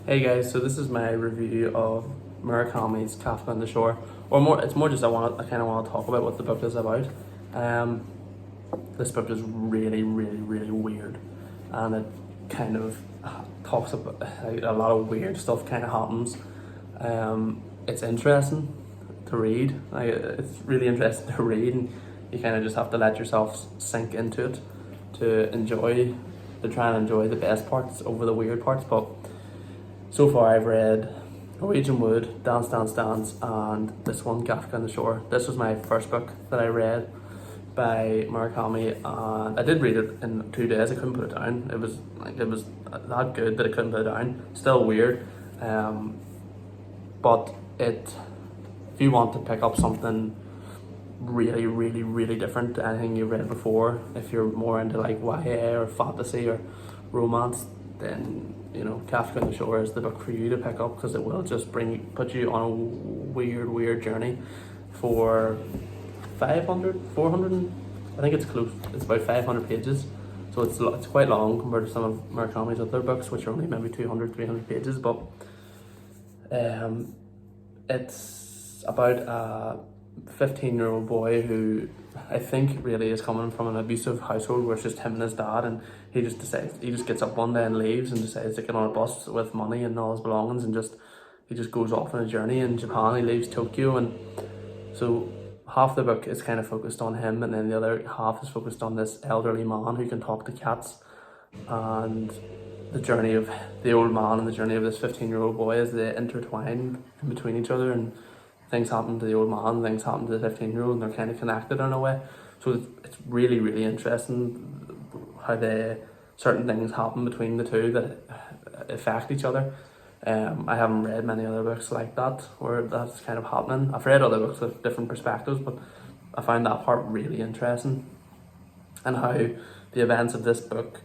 Hey guys, so this is my review of Murakami's Kafka on the Shore, or more. It's more just I kind of want to talk about what the book is about. Um, this book is really, really, really weird, and it kind of talks about a lot of weird stuff. Kind of happens. It's interesting to read. It's really interesting to read, and you kind of just have to let yourself sink into it to try and enjoy the best parts over the weird parts, but. So far, I've read Norwegian Wood, Dance, Dance, Dance, and this one, Kafka on the Shore. This was my first book that I read by Murakami, and I did read it in 2 days. I couldn't put it down. It was that good that I couldn't put it down. Still weird, but if you want to pick up something really, really, really different to anything you've read before, if you're more into like YA or fantasy or romance, then Kafka on the Shore is the book for you to pick up, because it will just put you on a weird journey for 400, I think it's close, it's about 500 pages, so it's quite long compared to some of Murakami's other books, which are only maybe 200-300 pages, but it's about a 15-year-old boy who I think really is coming from an abusive household where it's just him and his dad, and he just gets up one day and leaves and decides to get on a bus with money and all his belongings, and he just goes off on a journey in Japan. He leaves Tokyo, and so half the book is kind of focused on him, and then the other half is focused on this elderly man who can talk to cats, and the journey of the old man and the journey of this 15-year-old boy as they intertwine in between each other, and things happen to the old man, things happen to the 15-year-old, and they're kind of connected in a way. So it's really, really interesting how certain things happen between the two that affect each other. I haven't read many other books like that where that's kind of happening. I've read other books with different perspectives, but I found that part really interesting, and how the events of this book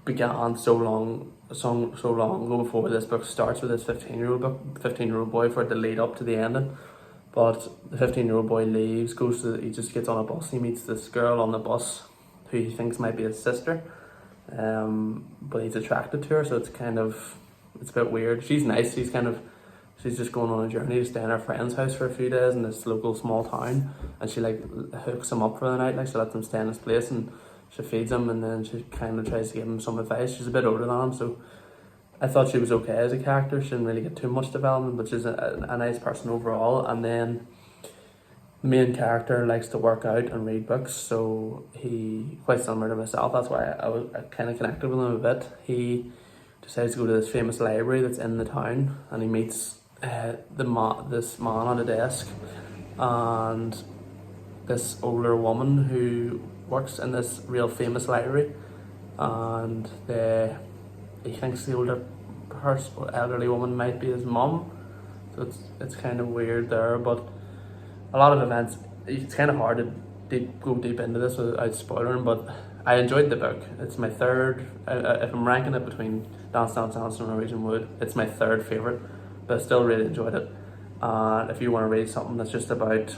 began so long ago before this book starts with this 15-year-old boy, for it to lead up to the ending. But the 15-year-old boy leaves, he just gets on a bus, he meets this girl on the bus who he thinks might be his sister, but he's attracted to her, so it's a bit weird. She's nice, she's just going on a journey to stay in her friend's house for a few days in this local small town, and she hooks him up for the night, she lets him stay in his place, and she feeds him, and then she kind of tries to give him some advice. She's a bit older than him, so I thought she was okay as a character. She didn't really get too much development, but she's a nice person overall. And then the main character likes to work out and read books, so he, quite similar to myself, that's why I kind of connected with him a bit. He decides to go to this famous library that's in the town, and he meets this man on a desk and this older woman who works in this real famous library, and he thinks the elderly woman might be his mum, so it's kind of weird there. But a lot of events, it's kind of hard to go deep into this without spoiling, but I enjoyed the book. It's my third, if I'm ranking it between Dance, Dance, Dance and Norwegian Wood, it's my third favourite, but I still really enjoyed it. And if you want to read something that's just about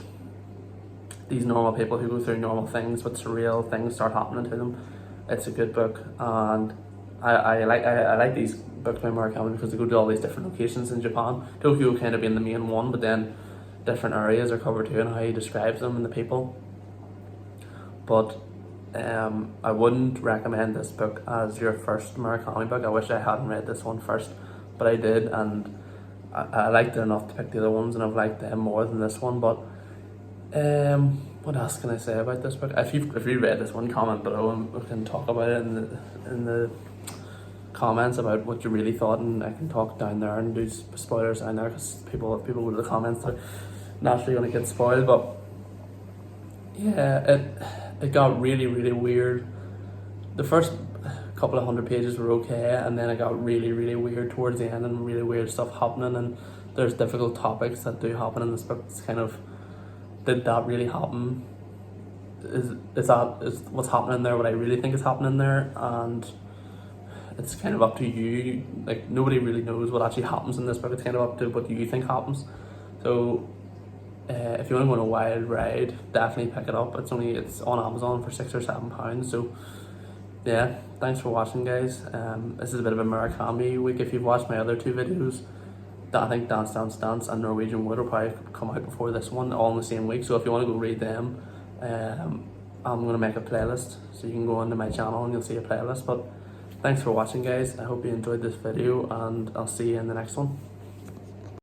these normal people who go through normal things, but surreal things start happening to them, it's a good book. And I like these books by Murakami because they go to all these different locations in Japan. Tokyo kind of being the main one, but then different areas are covered too, and how he describes them and the people. But I wouldn't recommend this book as your first Murakami book. I wish I hadn't read this one first, but I did, and I liked it enough to pick the other ones, and I've liked them more than this one. But what else can I say about this book? If you read this one, comment below and we can talk about it in the comments about what you really thought, and I can talk down there and do spoilers down there, because if people go to the comments, they're naturally going to get spoiled. But yeah, it got really, really weird. The first couple of 100 pages were okay, and then it got really, really weird towards the end, and really weird stuff happening, and there's difficult topics that do happen in this book. It's kind of, did that really happen? Is what's happening there what I really think is happening there? And it's kind of up to you. Like, nobody really knows what actually happens in this book. It's kind of up to what you think happens. So if you want to go on a wild ride, definitely pick it up. It's on Amazon for £6 or £7. So yeah, thanks for watching, guys. This is a bit of a Murakami week. If you've watched my other two videos, that I think Dance Dance Dance and Norwegian Wood will probably come out before this one, all in the same week. So if you want to go read them, I'm going to make a playlist, so you can go onto my channel and you'll see a playlist. But thanks for watching, guys. I hope you enjoyed this video, and I'll see you in the next one.